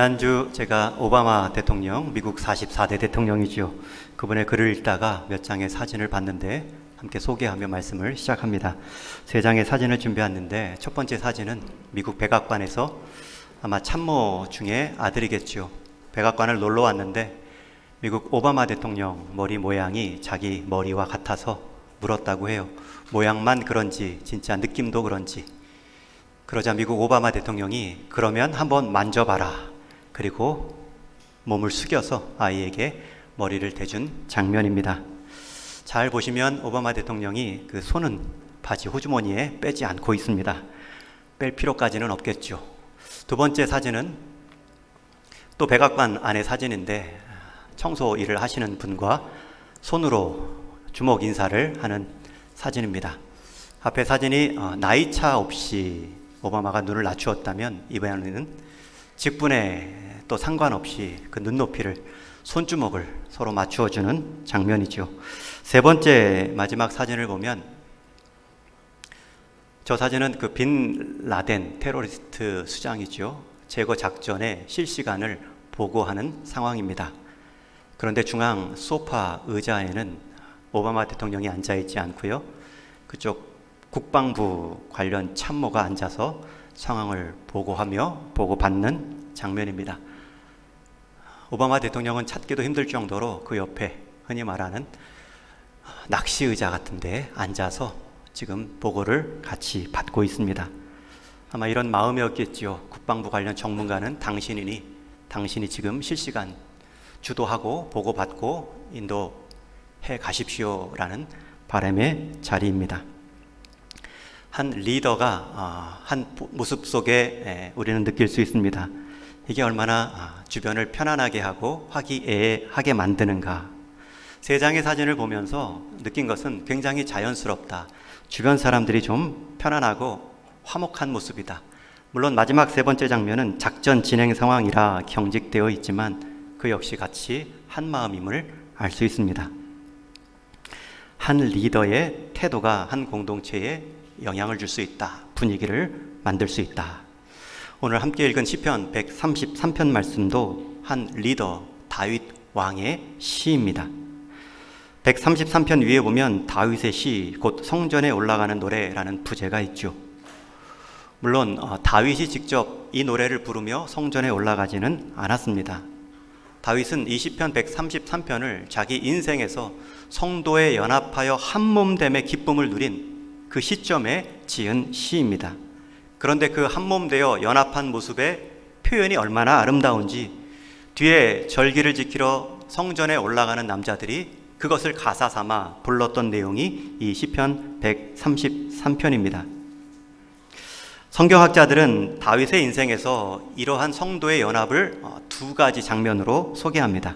지난주 제가 오바마 대통령, 미국 44대 대통령이죠. 그분의 글을 읽다가 몇 장의 사진을 봤는데 함께 소개하며 말씀을 시작합니다. 세 장의 사진을 준비했는데 첫 번째 사진은 미국 백악관에서 아마 참모 중에 아들이겠죠. 백악관을 놀러 왔는데 미국 오바마 대통령 머리 모양이 자기 머리와 같아서 물었다고 해요. 모양만 그런지 진짜 느낌도 그런지. 그러자 미국 오바마 대통령이 그러면 한번 만져봐라. 그리고 몸을 숙여서 아이에게 머리를 대준 장면입니다. 잘 보시면 오바마 대통령이 그 손은 바지 호주머니에 빼지 않고 있습니다. 뺄 필요까지는 없겠죠. 두 번째 사진은 또 백악관 안의 사진인데 청소 일을 하시는 분과 손으로 주먹 인사를 하는 사진입니다. 앞에 사진이 나이차 없이 오바마가 눈을 낮추었다면 이번에는 직분에 또 상관없이 그 눈높이를 손주먹을 서로 맞추어주는 장면이죠. 세 번째 마지막 사진을 보면 저 사진은 그 빈 라덴 테러리스트 수장이죠. 제거 작전의 실시간을 보고하는 상황입니다. 그런데 중앙 소파 의자에는 오바마 대통령이 앉아있지 않고요. 그쪽 국방부 관련 참모가 앉아서 상황을 보고하며 보고받는 장면입니다. 오바마 대통령은 찾기도 힘들 정도로 그 옆에 흔히 말하는 낚시 의자 같은데 앉아서 지금 보고를 같이 받고 있습니다. 아마 이런 마음이었겠지요. 국방부 관련 전문가는 당신이 지금 실시간 주도하고 보고받고 인도해 가십시오라는 바람의 자리입니다. 한 리더가 한 모습 속에 우리는 느낄 수 있습니다. 이게 얼마나 주변을 편안하게 하고 화기애애하게 만드는가. 세 장의 사진을 보면서 느낀 것은 굉장히 자연스럽다. 주변 사람들이 좀 편안하고 화목한 모습이다. 물론 마지막 세 번째 장면은 작전 진행 상황이라 경직되어 있지만 그 역시 같이 한 마음임을 알 수 있습니다. 한 리더의 태도가 한 공동체에 영향을 줄 수 있다. 분위기를 만들 수 있다. 오늘 함께 읽은 시편 133편 말씀도 한 리더 다윗 왕의 시입니다. 133편 위에 보면 다윗의 시, 곧 성전에 올라가는 노래라는 부제가 있죠. 물론 다윗이 직접 이 노래를 부르며 성전에 올라가지는 않았습니다. 다윗은 이 시편 133편을 자기 인생에서 성도에 연합하여 한몸됨의 기쁨을 누린 그 시점에 지은 시입니다. 그런데 그 한몸되어 연합한 모습의 표현이 얼마나 아름다운지 뒤에 절기를 지키러 성전에 올라가는 남자들이 그것을 가사 삼아 불렀던 내용이 이 시편 133편입니다. 성경학자들은 다윗의 인생에서 이러한 성도의 연합을 두 가지 장면으로 소개합니다.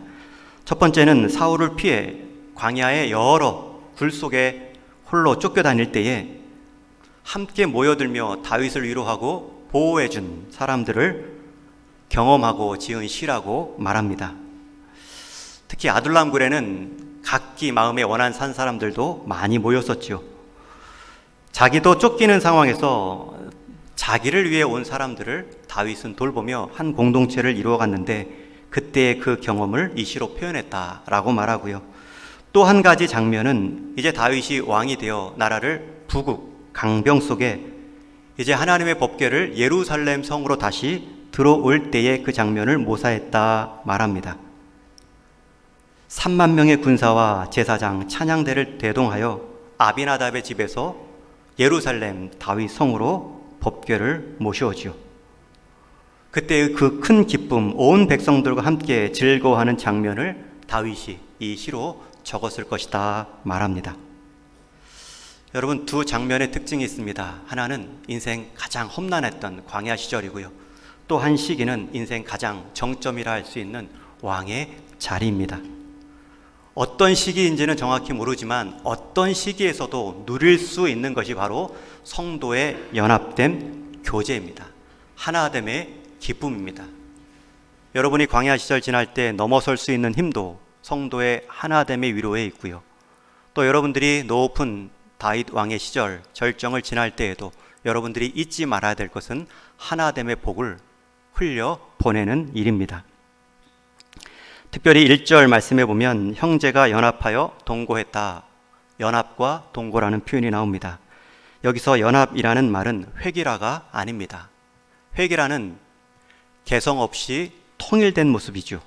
첫 번째는 사울을 피해 광야의 여러 굴 속에 홀로 쫓겨다닐 때에 함께 모여들며 다윗을 위로하고 보호해준 사람들을 경험하고 지은 시라고 말합니다. 특히 아둘람 굴에는 각기 마음에 원한 산 사람들도 많이 모였었죠. 자기도 쫓기는 상황에서 자기를 위해 온 사람들을 다윗은 돌보며 한 공동체를 이루어갔는데 그때의 그 경험을 이 시로 표현했다라고 말하고요. 또 한 가지 장면은 이제 다윗이 왕이 되어 나라를 부국 강병 속에 이제 하나님의 법궤를 예루살렘 성으로 다시 들어올 때의 그 장면을 모사했다 말합니다. 3만 명의 군사와 제사장 찬양대를 대동하여 아비나답의 집에서 예루살렘 다윗 성으로 법궤를 모셔오지요. 그때의 그 큰 기쁨, 온 백성들과 함께 즐거워하는 장면을 다윗이 이 시로 적었을 것이다 말합니다. 여러분, 두 장면의 특징이 있습니다. 하나는 인생 가장 험난했던 광야 시절이고요. 또 한 시기는 인생 가장 정점이라 할 수 있는 왕의 자리입니다. 어떤 시기인지는 정확히 모르지만 어떤 시기에서도 누릴 수 있는 것이 바로 성도의 연합된 교제입니다. 하나됨의 기쁨입니다. 여러분이 광야 시절 지날 때 넘어설 수 있는 힘도 성도의 하나됨의 위로에 있고요. 또 여러분들이 높은 다윗 왕의 시절 절정을 지날 때에도 여러분들이 잊지 말아야 될 것은 하나됨의 복을 흘려 보내는 일입니다. 특별히 1절 말씀에 보면 형제가 연합하여 동거했다. 연합과 동거라는 표현이 나옵니다. 여기서 연합이라는 말은 회기라가 아닙니다. 회기라는 개성 없이 통일된 모습이죠.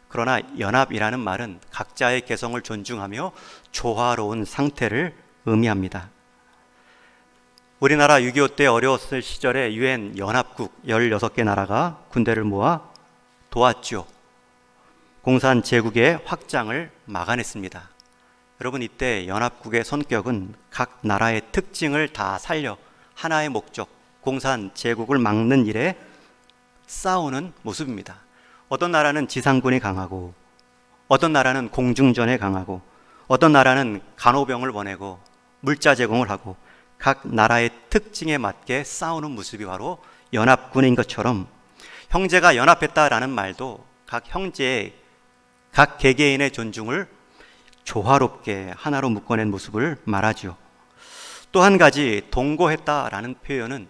그러나 연합이라는 말은 각자의 개성을 존중하며 조화로운 상태를 의미합니다. 우리나라 6.25 때 어려웠을 시절에 유엔 연합국 16개 나라가 군대를 모아 도왔죠. 공산 제국의 확장을 막아냈습니다. 여러분, 이때 연합국의 성격은 각 나라의 특징을 다 살려 하나의 목적, 공산 제국을 막는 일에 싸우는 모습입니다. 어떤 나라는 지상군이 강하고, 어떤 나라는 공중전에 강하고, 어떤 나라는 간호병을 보내고 물자 제공을 하고, 각 나라의 특징에 맞게 싸우는 모습이 바로 연합군인 것처럼, 형제가 연합했다라는 말도 각 형제의 각 개개인의 존중을 조화롭게 하나로 묶어낸 모습을 말하죠. 또 한 가지, 동거했다라는 표현은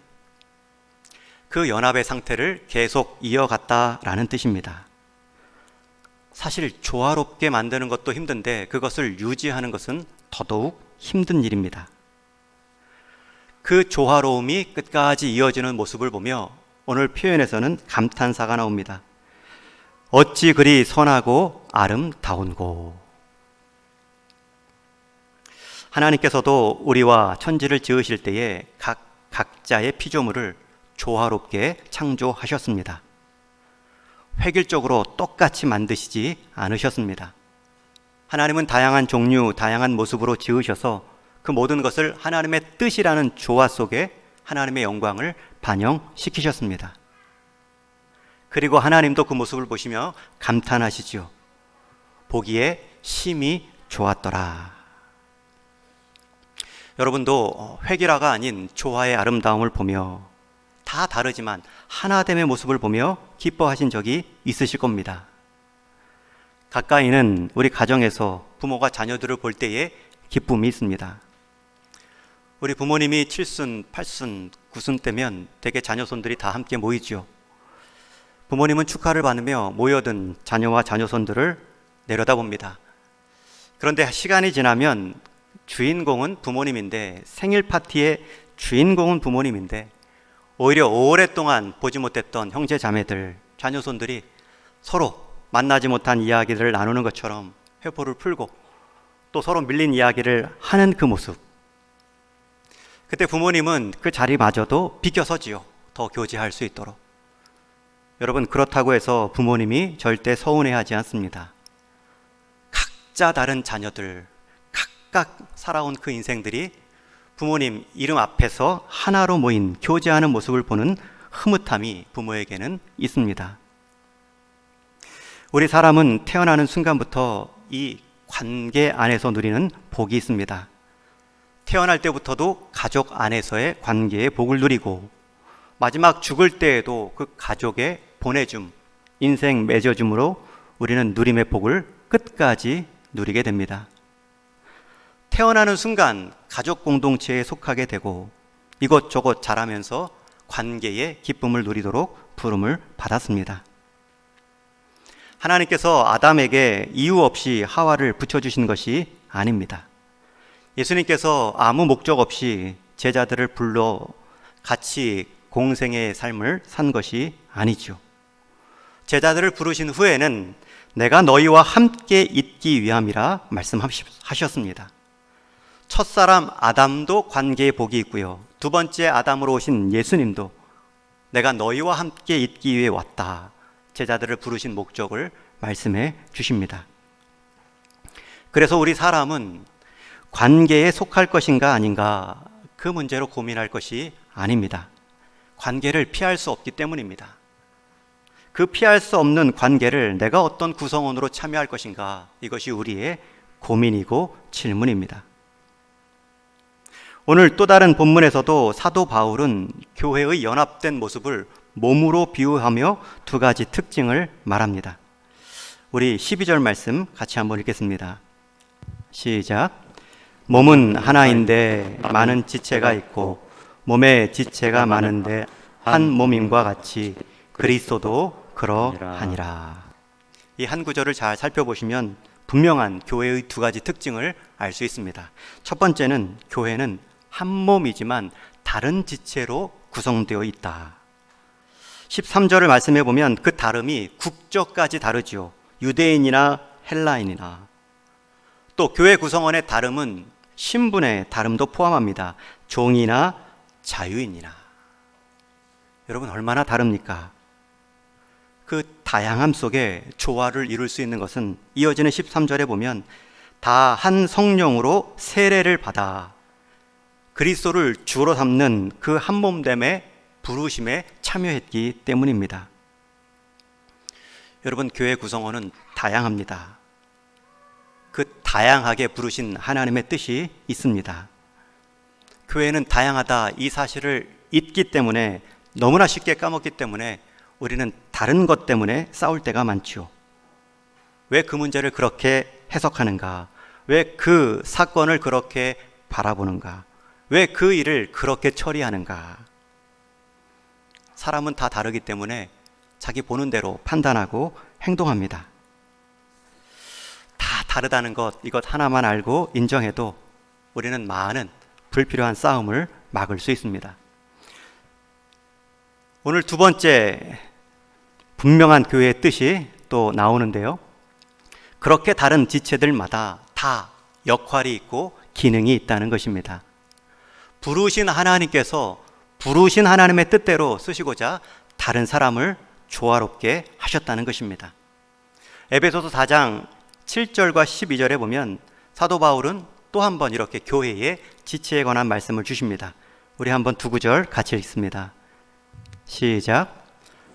그 연합의 상태를 계속 이어갔다라는 뜻입니다. 사실 조화롭게 만드는 것도 힘든데 그것을 유지하는 것은 더더욱 힘든 일입니다. 그 조화로움이 끝까지 이어지는 모습을 보며 오늘 표현에서는 감탄사가 나옵니다. 어찌 그리 선하고 아름다운고. 하나님께서도 우리와 천지를 지으실 때에 각자의 피조물을 조화롭게 창조하셨습니다. 획일적으로 똑같이 만드시지 않으셨습니다. 하나님은 다양한 종류, 다양한 모습으로 지으셔서 그 모든 것을 하나님의 뜻이라는 조화 속에 하나님의 영광을 반영시키셨습니다. 그리고 하나님도 그 모습을 보시며 감탄하시죠. 보기에 심히 좋았더라. 여러분도 획일화가 아닌 조화의 아름다움을 보며 다 다르지만 하나됨의 모습을 보며 기뻐하신 적이 있으실 겁니다. 가까이는 우리 가정에서 부모가 자녀들을 볼 때에 기쁨이 있습니다. 우리 부모님이 7순, 8순, 9순 때면 대개 자녀손들이 다 함께 모이죠. 부모님은 축하를 받으며 모여든 자녀와 자녀손들을 내려다봅니다. 그런데 시간이 지나면 주인공은 부모님인데, 생일 파티의 주인공은 부모님인데, 오히려 오랫동안 보지 못했던 형제 자매들, 자녀손들이 서로 만나지 못한 이야기들을 나누는 것처럼 회포를 풀고 또 서로 밀린 이야기를 하는 그 모습, 그때 부모님은 그 자리마저도 비켜서지요. 더 교제할 수 있도록. 여러분, 그렇다고 해서 부모님이 절대 서운해하지 않습니다. 각자 다른 자녀들, 각각 살아온 그 인생들이 부모님 이름 앞에서 하나로 모인 교제하는 모습을 보는 흐뭇함이 부모에게는 있습니다. 우리 사람은 태어나는 순간부터 이 관계 안에서 누리는 복이 있습니다. 태어날 때부터도 가족 안에서의 관계의 복을 누리고, 마지막 죽을 때에도 그 가족의 보내줌, 인생 맺어줌으로 우리는 누림의 복을 끝까지 누리게 됩니다. 태어나는 순간 가족 공동체에 속하게 되고 이것저것 자라면서 관계의 기쁨을 누리도록 부름을 받았습니다. 하나님께서 아담에게 이유 없이 하와를 붙여주신 것이 아닙니다. 예수님께서 아무 목적 없이 제자들을 불러 같이 공생의 삶을 산 것이 아니죠. 제자들을 부르신 후에는 내가 너희와 함께 있기 위함이라 말씀하셨습니다. 첫사람 아담도 관계의 복이 있고요, 두 번째 아담으로 오신 예수님도 내가 너희와 함께 있기 위해 왔다, 제자들을 부르신 목적을 말씀해 주십니다. 그래서 우리 사람은 관계에 속할 것인가 아닌가, 그 문제로 고민할 것이 아닙니다. 관계를 피할 수 없기 때문입니다. 그 피할 수 없는 관계를 내가 어떤 구성원으로 참여할 것인가, 이것이 우리의 고민이고 질문입니다. 오늘 또 다른 본문에서도 사도 바울은 교회의 연합된 모습을 몸으로 비유하며 두 가지 특징을 말합니다. 우리 12절 말씀 같이 한번 읽겠습니다. 시작. 몸은 하나인데 많은 지체가 있고 몸에 지체가 많은데 한 몸임과 같이 그리스도도 그러하니라. 이 한 구절을 잘 살펴보시면 분명한 교회의 두 가지 특징을 알 수 있습니다. 첫 번째는 교회는 한 몸이지만 다른 지체로 구성되어 있다. 13절을 말씀해 보면 그 다름이 국적까지 다르죠. 유대인이나 헬라인이나. 또 교회 구성원의 다름은 신분의 다름도 포함합니다. 종이나 자유인이나. 여러분 얼마나 다릅니까? 그 다양함 속에 조화를 이룰 수 있는 것은 이어지는 13절에 보면 다 한 성령으로 세례를 받아 그리스도를 주로 삼는 그 한 몸됨의 부르심에 참여했기 때문입니다. 여러분 교회 구성원은 다양합니다. 그 다양하게 부르신 하나님의 뜻이 있습니다. 교회는 다양하다 이 사실을 잊기 때문에 너무나 쉽게 까먹기 때문에 우리는 다른 것 때문에 싸울 때가 많죠. 왜 그 문제를 그렇게 해석하는가? 왜 그 사건을 그렇게 바라보는가? 왜 그 일을 그렇게 처리하는가? 사람은 다 다르기 때문에 자기 보는 대로 판단하고 행동합니다. 다 다르다는 것, 이것 하나만 알고 인정해도 우리는 많은 불필요한 싸움을 막을 수 있습니다. 오늘 두 번째 분명한 교회의 뜻이 또 나오는데요. 그렇게 다른 지체들마다 다 역할이 있고 기능이 있다는 것입니다. 부르신 하나님께서 부르신 하나님의 뜻대로 쓰시고자 다른 사람을 조화롭게 하셨다는 것입니다. 에베소서 4장 7절과 12절에 보면 사도 바울은 또 한 번 이렇게 교회의 지체에 관한 말씀을 주십니다. 우리 한번 두 구절 같이 읽습니다. 시작.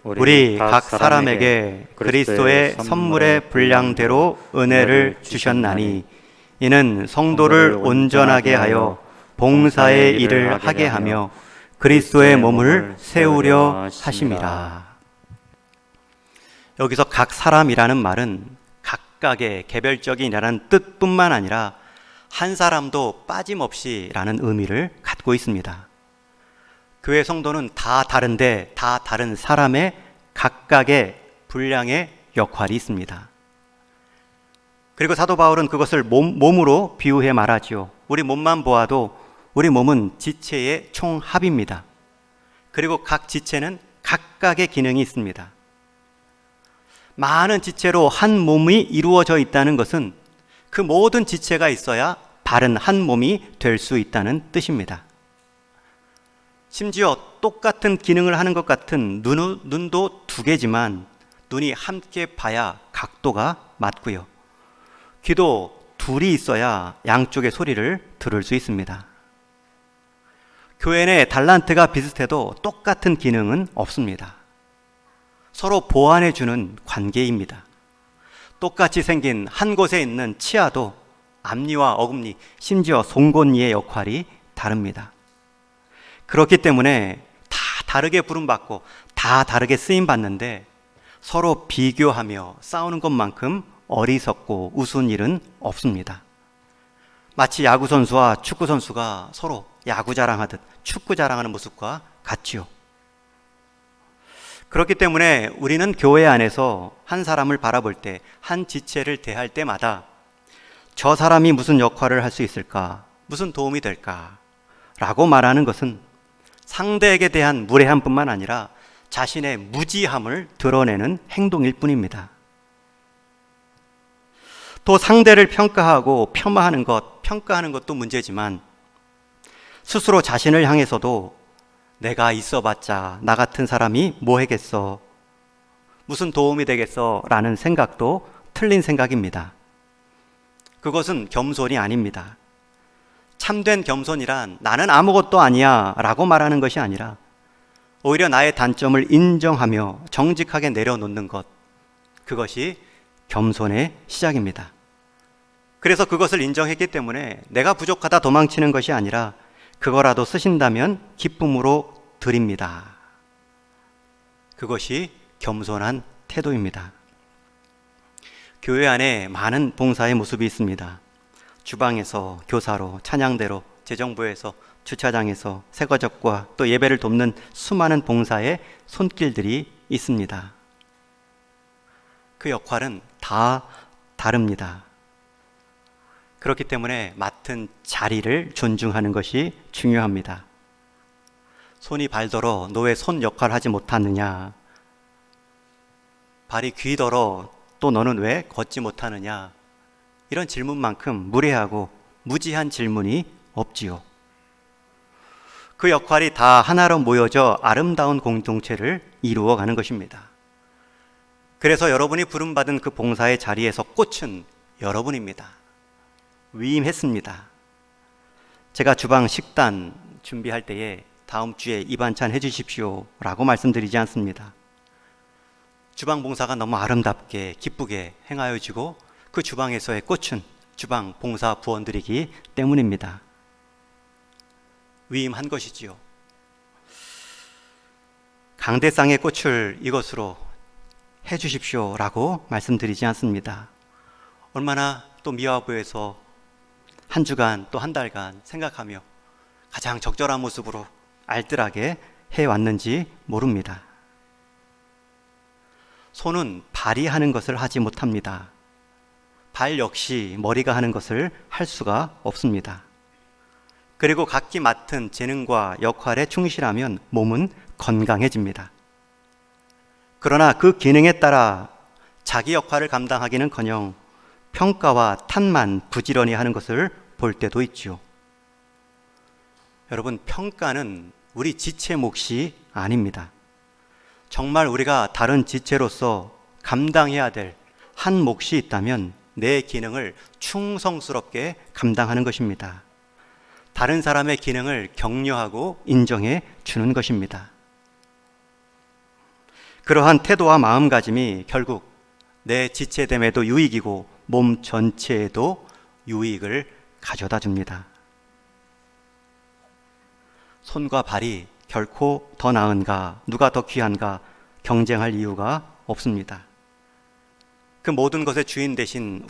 우리 각 사람에게 그리스도의 선물의 분량대로 은혜를 주셨나니 이는 성도를 온전하게 하여 봉사의 일을 하게 하며 그리스도의 몸을 세우려 하심이라. 여기서 각 사람이라는 말은 각각의 개별적인이라는 뜻뿐만 아니라 한 사람도 빠짐없이 라는 의미를 갖고 있습니다. 교회 성도는 다 다른데 다 다른 사람의 각각의 분량의 역할이 있습니다. 그리고 사도 바울은 그것을 몸으로 비유해 말하지요. 우리 몸만 보아도 우리 몸은 지체의 총합입니다. 그리고 각 지체는 각각의 기능이 있습니다. 많은 지체로 한 몸이 이루어져 있다는 것은 그 모든 지체가 있어야 바른 한 몸이 될 수 있다는 뜻입니다. 심지어 똑같은 기능을 하는 것 같은 눈도 두 개지만 눈이 함께 봐야 각도가 맞고요. 귀도 둘이 있어야 양쪽의 소리를 들을 수 있습니다. 교회 내 달란트가 비슷해도 똑같은 기능은 없습니다. 서로 보완해주는 관계입니다. 똑같이 생긴 한 곳에 있는 치아도 앞니와 어금니, 심지어 송곳니의 역할이 다릅니다. 그렇기 때문에 다 다르게 부름받고 다 다르게 쓰임받는데 서로 비교하며 싸우는 것만큼 어리석고 우스운 일은 없습니다. 마치 야구선수와 축구선수가 서로 야구 자랑하듯 축구 자랑하는 모습과 같지요. 그렇기 때문에 우리는 교회 안에서 한 사람을 바라볼 때, 한 지체를 대할 때마다 저 사람이 무슨 역할을 할 수 있을까? 무슨 도움이 될까? 라고 말하는 것은 상대에게 대한 무례함뿐만 아니라 자신의 무지함을 드러내는 행동일 뿐입니다. 또 상대를 평가하고 폄하하는 것, 평가하는 것도 문제지만 스스로 자신을 향해서도 내가 있어봤자 나 같은 사람이 뭐 하겠어? 무슨 도움이 되겠어? 라는 생각도 틀린 생각입니다. 그것은 겸손이 아닙니다. 참된 겸손이란 나는 아무것도 아니야 라고 말하는 것이 아니라 오히려 나의 단점을 인정하며 정직하게 내려놓는 것, 그것이 겸손의 시작입니다. 그래서 그것을 인정했기 때문에 내가 부족하다 도망치는 것이 아니라 그거라도 쓰신다면 기쁨으로 드립니다. 그것이 겸손한 태도입니다. 교회 안에 많은 봉사의 모습이 있습니다. 주방에서, 교사로, 찬양대로, 재정부에서, 주차장에서, 새거접과 또 예배를 돕는 수많은 봉사의 손길들이 있습니다. 그 역할은 다 다릅니다. 그렇기 때문에 맡은 자리를 존중하는 것이 중요합니다. 손이 발더러 너 왜 손 역할을 하지 못하느냐? 발이 귀더러 또 너는 왜 걷지 못하느냐? 이런 질문만큼 무례하고 무지한 질문이 없지요. 그 역할이 다 하나로 모여져 아름다운 공동체를 이루어가는 것입니다. 그래서 여러분이 부름받은 그 봉사의 자리에서 꽃은 여러분입니다. 위임했습니다. 제가 주방 식단 준비할 때에 다음 주에 이 반찬 해주십시오 라고 말씀드리지 않습니다. 주방 봉사가 너무 아름답게 기쁘게 행하여지고 그 주방에서의 꽃은 주방 봉사 부원들이기 때문입니다. 위임한 것이지요. 강대상의 꽃을 이것으로 해주십시오 라고 말씀드리지 않습니다. 얼마나 또 미화부에서 한 주간 또 한 달간 생각하며 가장 적절한 모습으로 알뜰하게 해왔는지 모릅니다. 손은 발이 하는 것을 하지 못합니다. 발 역시 머리가 하는 것을 할 수가 없습니다. 그리고 각기 맡은 재능과 역할에 충실하면 몸은 건강해집니다. 그러나 그 기능에 따라 자기 역할을 감당하기는커녕 평가와 탓만 부지런히 하는 것을 볼 때도 있지요. 여러분, 평가는 우리 지체 몫이 아닙니다. 정말 우리가 다른 지체로서 감당해야 될 한 몫이 있다면 내 기능을 충성스럽게 감당하는 것입니다. 다른 사람의 기능을 격려하고 인정해 주는 것입니다. 그러한 태도와 마음가짐이 결국 내 지체됨에도 유익이고 몸 전체에도 유익을 가져다 줍니다. 손과 발이 결코 더 나은가, 누가 더 귀한가 경쟁할 이유가 없습니다. 그 모든 것의 주인 되신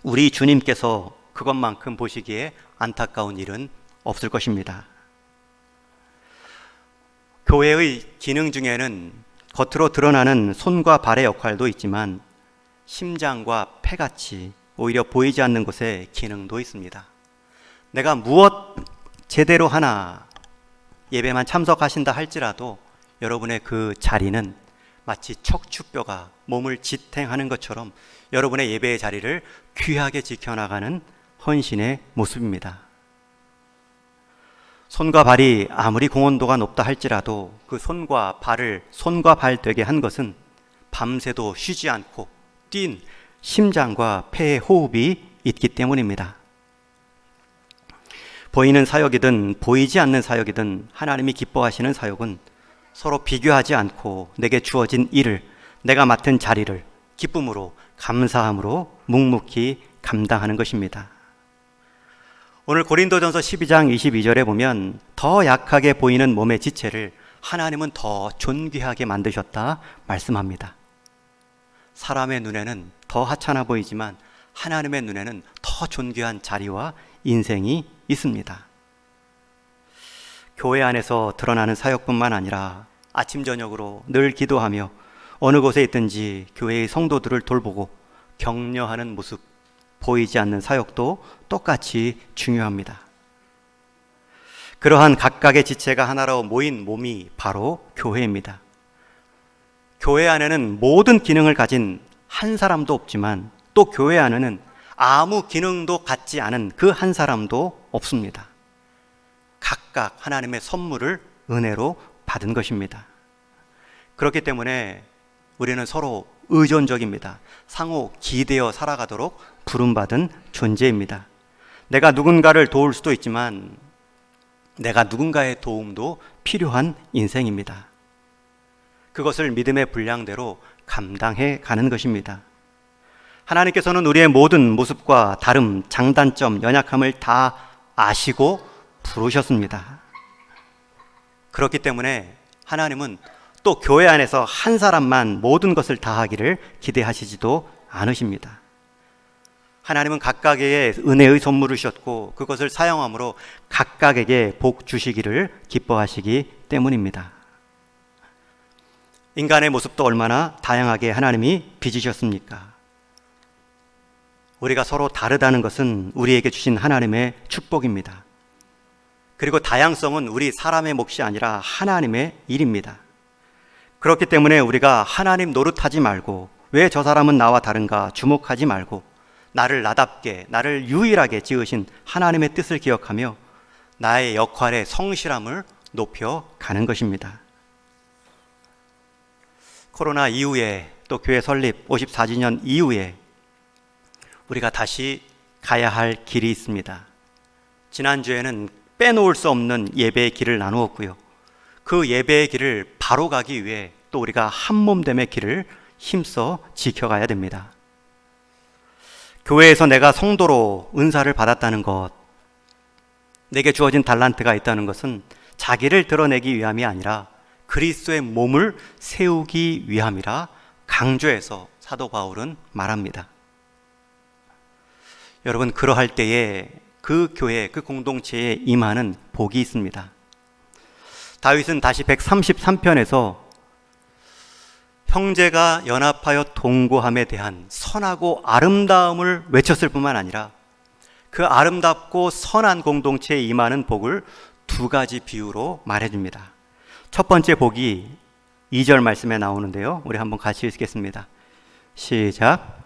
우리 주님께서 그것만큼 보시기에 안타까운 일은 없을 것입니다. 교회의 기능 중에는 겉으로 드러나는 손과 발의 역할도 있지만 심장과 폐같이 오히려 보이지 않는 곳에 기능도 있습니다. 내가 무엇 제대로 하나 예배만 참석하신다 할지라도 여러분의 그 자리는 마치 척추뼈가 몸을 지탱하는 것처럼 여러분의 예배의 자리를 귀하게 지켜나가는 헌신의 모습입니다. 손과 발이 아무리 공헌도가 높다 할지라도 그 손과 발 되게 한 것은 밤새도 쉬지 않고 뛴 심장과 폐의 호흡이 있기 때문입니다. 보이는 사역이든 보이지 않는 사역이든 하나님이 기뻐하시는 사역은 서로 비교하지 않고 내게 주어진 일을, 내가 맡은 자리를 기쁨으로, 감사함으로 묵묵히 감당하는 것입니다. 오늘 고린도전서 12장 22절에 보면 더 약하게 보이는 몸의 지체를 하나님은 더 존귀하게 만드셨다 말씀합니다. 사람의 눈에는 더 하찮아 보이지만 하나님의 눈에는 더 존귀한 자리와 인생이 있습니다. 교회 안에서 드러나는 사역뿐만 아니라 아침 저녁으로 늘 기도하며 어느 곳에 있든지 교회의 성도들을 돌보고 격려하는 모습, 보이지 않는 사역도 똑같이 중요합니다. 그러한 각각의 지체가 하나로 모인 몸이 바로 교회입니다. 교회 안에는 모든 기능을 가진 한 사람도 없지만 또 교회 안에는 아무 기능도 갖지 않은 그 한 사람도 없습니다. 각각 하나님의 선물을 은혜로 받은 것입니다. 그렇기 때문에 우리는 서로 의존적입니다. 상호 기대어 살아가도록 부름받은 존재입니다. 내가 누군가를 도울 수도 있지만 내가 누군가의 도움도 필요한 인생입니다. 그것을 믿음의 분량대로 감당해 가는 것입니다. 하나님께서는 우리의 모든 모습과 다름, 장단점, 연약함을 다 아시고 부르셨습니다. 그렇기 때문에 하나님은 또 교회 안에서 한 사람만 모든 것을 다 하기를 기대하시지도 않으십니다. 하나님은 각각에게 은혜의 선물을 주셨고 그것을 사용함으로 각각에게 복 주시기를 기뻐하시기 때문입니다. 인간의 모습도 얼마나 다양하게 하나님이 빚으셨습니까? 우리가 서로 다르다는 것은 우리에게 주신 하나님의 축복입니다. 그리고 다양성은 우리 사람의 몫이 아니라 하나님의 일입니다. 그렇기 때문에 우리가 하나님 노릇하지 말고 왜 저 사람은 나와 다른가 주목하지 말고 나를 나답게, 나를 유일하게 지으신 하나님의 뜻을 기억하며 나의 역할의 성실함을 높여가는 것입니다. 코로나 이후에 또 교회 설립 54주년 이후에 우리가 다시 가야 할 길이 있습니다. 지난주에는 빼놓을 수 없는 예배의 길을 나누었고요. 그 예배의 길을 바로 가기 위해 또 우리가 한몸됨의 길을 힘써 지켜가야 됩니다. 교회에서 내가 성도로 은사를 받았다는 것, 내게 주어진 달란트가 있다는 것은 자기를 드러내기 위함이 아니라 그리스도의 몸을 세우기 위함이라 강조해서 사도 바울은 말합니다. 여러분, 그러할 때에 그 교회, 그 공동체에 임하는 복이 있습니다. 다윗은 다시 133편에서 형제가 연합하여 동거함에 대한 선하고 아름다움을 외쳤을 뿐만 아니라 그 아름답고 선한 공동체에 임하는 복을 두 가지 비유로 말해줍니다. 첫 번째 복이 2절 말씀에 나오는데요. 우리 한번 같이 읽겠습니다. 시작.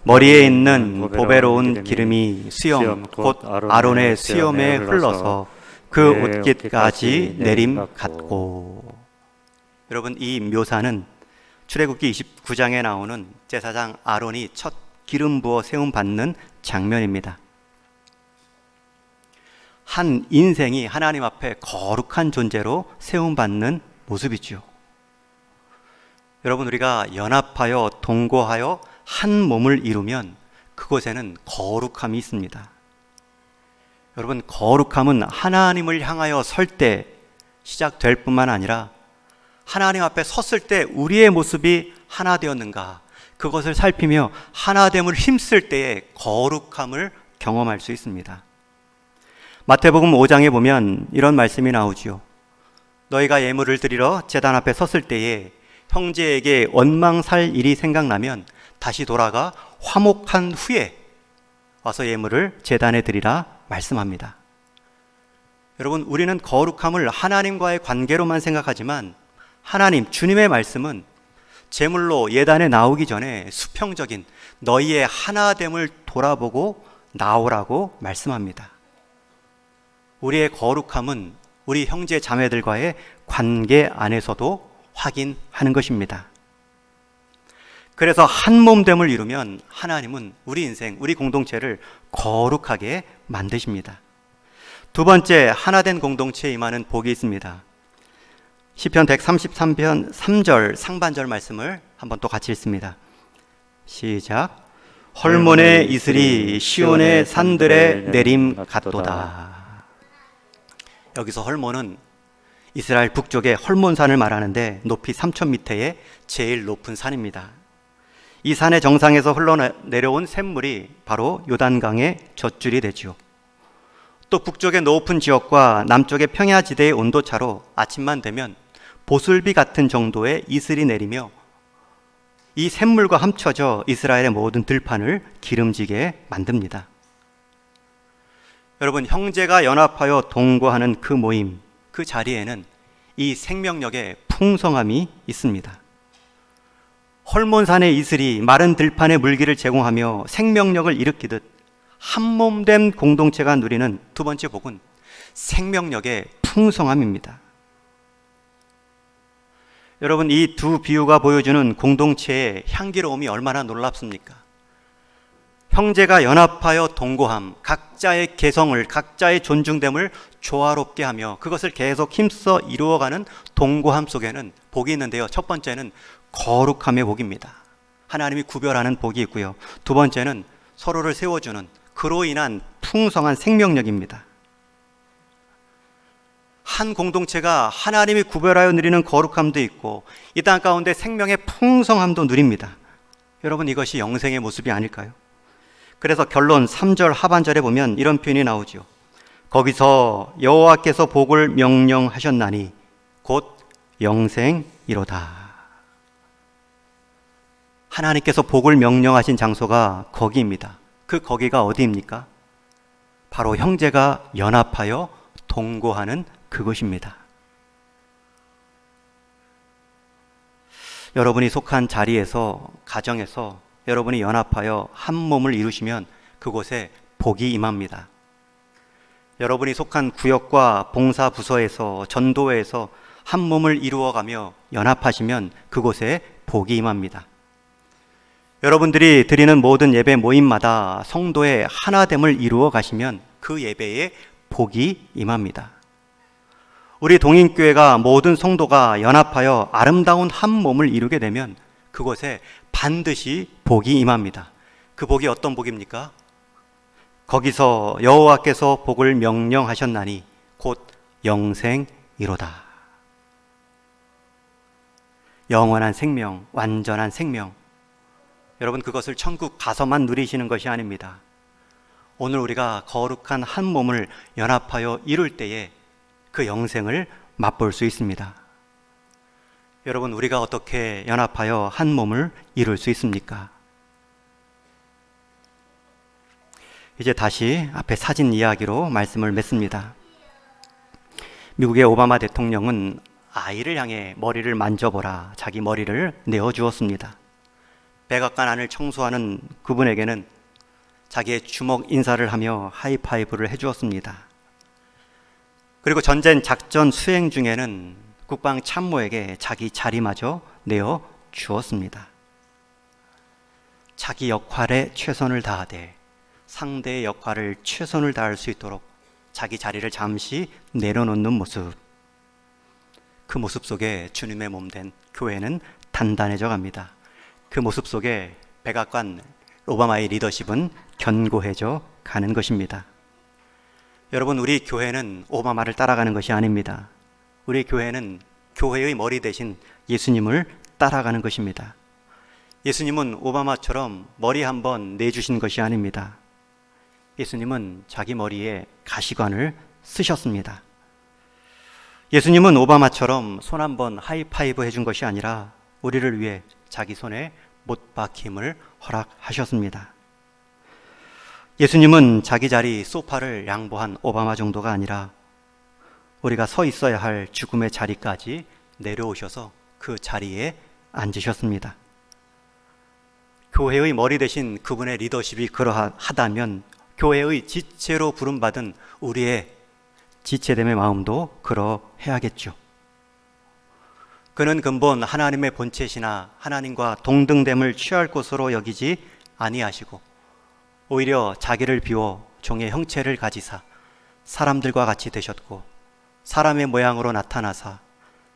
머리에 있는 보배로운 기름이 수염 곧 아론의 수염에 흘러서 그 옷깃까지 내림 같고. 여러분, 이 묘사는 출애굽기 29장에 나오는 제사장 아론이 첫 기름 부어 세움 받는 장면입니다. 한 인생이 하나님 앞에 거룩한 존재로 세움받는 모습이죠. 여러분, 우리가 연합하여 동거하여 한 몸을 이루면 그곳에는 거룩함이 있습니다. 여러분, 거룩함은 하나님을 향하여 설 때 시작될 뿐만 아니라 하나님 앞에 섰을 때 우리의 모습이 하나 되었는가, 그것을 살피며 하나됨을 힘쓸 때의 거룩함을 경험할 수 있습니다. 마태복음 5장에 보면 이런 말씀이 나오지요. 너희가 예물을 드리러 제단 앞에 섰을 때에 형제에게 원망 살 일이 생각나면 다시 돌아가 화목한 후에 와서 예물을 제단에 드리라 말씀합니다. 여러분, 우리는 거룩함을 하나님과의 관계로만 생각하지만 하나님, 주님의 말씀은 제물로 예단에 나오기 전에 수평적인 너희의 하나됨을 돌아보고 나오라고 말씀합니다. 우리의 거룩함은 우리 형제 자매들과의 관계 안에서도 확인하는 것입니다. 그래서 한 몸됨을 이루면 하나님은 우리 인생, 우리 공동체를 거룩하게 만드십니다. 두 번째, 하나된 공동체에 임하는 복이 있습니다. 시편 133편 3절 상반절 말씀을 한번 또 같이 읽습니다. 시작. 헐몬의 이슬이 시온의 산들에 내림 같도다. 여기서 헐몬은 이스라엘 북쪽의 헐몬산을 말하는데 높이 3,000m의 제일 높은 산입니다. 이 산의 정상에서 흘러내려온 샘물이 바로 요단강의 젖줄이 되죠. 또 북쪽의 높은 지역과 남쪽의 평야지대의 온도차로 아침만 되면 보슬비 같은 정도의 이슬이 내리며 이 샘물과 합쳐져 이스라엘의 모든 들판을 기름지게 만듭니다. 여러분, 형제가 연합하여 동거하는 그 모임, 그 자리에는 이 생명력의 풍성함이 있습니다. 헐몬산의 이슬이 마른 들판의 물기를 제공하며 생명력을 일으키듯 한몸된 공동체가 누리는 두 번째 복은 생명력의 풍성함입니다. 여러분, 이 두 비유가 보여주는 공동체의 향기로움이 얼마나 놀랍습니까? 형제가 연합하여 동거함, 각자의 개성을, 각자의 존중됨을 조화롭게 하며 그것을 계속 힘써 이루어가는 동거함 속에는 복이 있는데요. 첫 번째는 거룩함의 복입니다. 하나님이 구별하는 복이 있고요. 두 번째는 서로를 세워주는 그로 인한 풍성한 생명력입니다. 한 공동체가 하나님이 구별하여 누리는 거룩함도 있고 이 땅 가운데 생명의 풍성함도 누립니다. 여러분, 이것이 영생의 모습이 아닐까요? 그래서 결론 3절 하반절에 보면 이런 표현이 나오죠. 거기서 여호와께서 복을 명령하셨나니 곧 영생이로다. 하나님께서 복을 명령하신 장소가 거기입니다. 그 거기가 어디입니까? 바로 형제가 연합하여 동거하는 그곳입니다. 여러분이 속한 자리에서, 가정에서 여러분이 연합하여 한 몸을 이루시면 그곳에 복이 임합니다. 여러분이 속한 구역과 봉사 부서에서, 전도회에서 한 몸을 이루어가며 연합하시면 그곳에 복이 임합니다. 여러분들이 드리는 모든 예배 모임마다 성도의 하나됨을 이루어 가시면 그 예배에 복이 임합니다. 우리 동인교회가 모든 성도가 연합하여 아름다운 한 몸을 이루게 되면 그곳에 반드시 복이 임합니다. 그 복이 어떤 복입니까? 거기서 여호와께서 복을 명령하셨나니 곧 영생이로다. 영원한 생명, 완전한 생명. 여러분, 그것을 천국 가서만 누리시는 것이 아닙니다. 오늘 우리가 거룩한 한 몸을 연합하여 이룰 때에 그 영생을 맛볼 수 있습니다. 여러분, 우리가 어떻게 연합하여 한 몸을 이룰 수 있습니까? 이제 다시 앞에 사진 이야기로 말씀을 맺습니다. 미국의 오바마 대통령은 아이를 향해 머리를 만져보라, 자기 머리를 내어주었습니다. 백악관 안을 청소하는 그분에게는 자기의 주먹 인사를 하며 하이파이브를 해주었습니다. 그리고 전쟁 작전 수행 중에는 국방 참모에게 자기 자리마저 내어 주었습니다. 자기 역할에 최선을 다하되 상대의 역할을 최선을 다할 수 있도록 자기 자리를 잠시 내려놓는 모습, 그 모습 속에 주님의 몸된 교회는 단단해져 갑니다. 그 모습 속에 백악관 오바마의 리더십은 견고해져 가는 것입니다. 여러분, 우리 교회는 오바마를 따라가는 것이 아닙니다. 우리 교회는 교회의 머리 대신 예수님을 따라가는 것입니다. 예수님은 오바마처럼 머리 한번 내주신 것이 아닙니다. 예수님은 자기 머리에 가시관을 쓰셨습니다. 예수님은 오바마처럼 손 한번 하이파이브 해준 것이 아니라 우리를 위해 자기 손에 못 박힘을 허락하셨습니다. 예수님은 자기 자리 소파를 양보한 오바마 정도가 아니라 우리가 서 있어야 할 죽음의 자리까지 내려오셔서 그 자리에 앉으셨습니다. 교회의 머리 대신 그분의 리더십이 그러하다면 교회의 지체로 부름받은 우리의 지체됨의 마음도 그러해야겠죠. 그는 근본 하나님의 본체시나 하나님과 동등됨을 취할 것으로 여기지 아니하시고 오히려 자기를 비워 종의 형체를 가지사 사람들과 같이 되셨고 사람의 모양으로 나타나사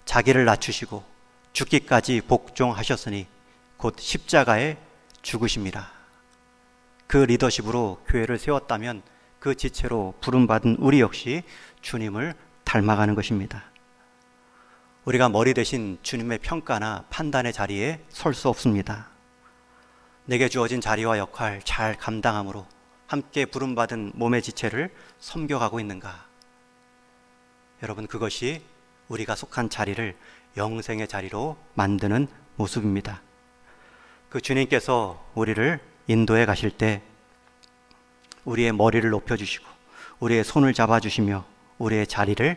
자기를 낮추시고 죽기까지 복종하셨으니 곧 십자가에 죽으심이라. 그 리더십으로 교회를 세웠다면 그 지체로 부름받은 우리 역시 주님을 닮아가는 것입니다. 우리가 머리 대신 주님의 평가나 판단의 자리에 설 수 없습니다. 내게 주어진 자리와 역할 잘 감당함으로 함께 부름받은 몸의 지체를 섬겨가고 있는가? 여러분, 그것이 우리가 속한 자리를 영생의 자리로 만드는 모습입니다. 그 주님께서 우리를 인도해 가실 때 우리의 머리를 높여주시고 우리의 손을 잡아주시며 우리의 자리를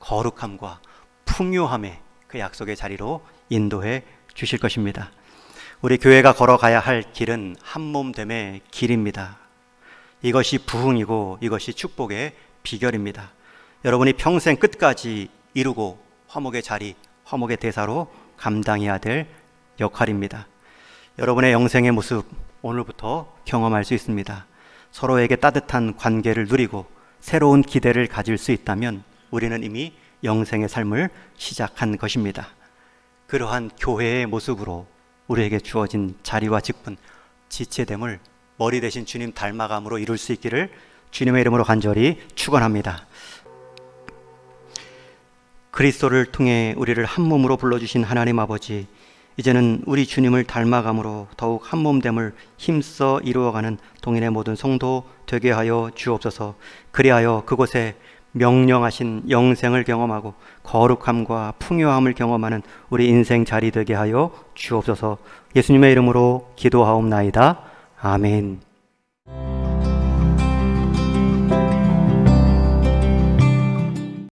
거룩함과 풍요함의 그 약속의 자리로 인도해 주실 것입니다. 우리 교회가 걸어가야 할 길은 한몸됨의 길입니다. 이것이 부흥이고 이것이 축복의 비결입니다. 여러분이 평생 끝까지 이루고 화목의 자리, 화목의 대사로 감당해야 될 역할입니다. 여러분의 영생의 모습 오늘부터 경험할 수 있습니다. 서로에게 따뜻한 관계를 누리고 새로운 기대를 가질 수 있다면 우리는 이미 영생의 삶을 시작한 것입니다. 그러한 교회의 모습으로 우리에게 주어진 자리와 직분, 지체됨을 머리 대신 주님 닮아감으로 이룰 수 있기를 주님의 이름으로 간절히 축원합니다. 그리스도를 통해 우리를 한 몸으로 불러주신 하나님 아버지, 이제는 우리 주님을 닮아감으로 더욱 한 몸됨을 힘써 이루어가는 동인의 모든 성도 되게 하여 주옵소서. 그리하여 그곳에 명령하신 영생을 경험하고 거룩함과 풍요함을 경험하는 우리 인생 자리 되게 하여 주옵소서. 예수님의 이름으로 기도하옵나이다. 아멘.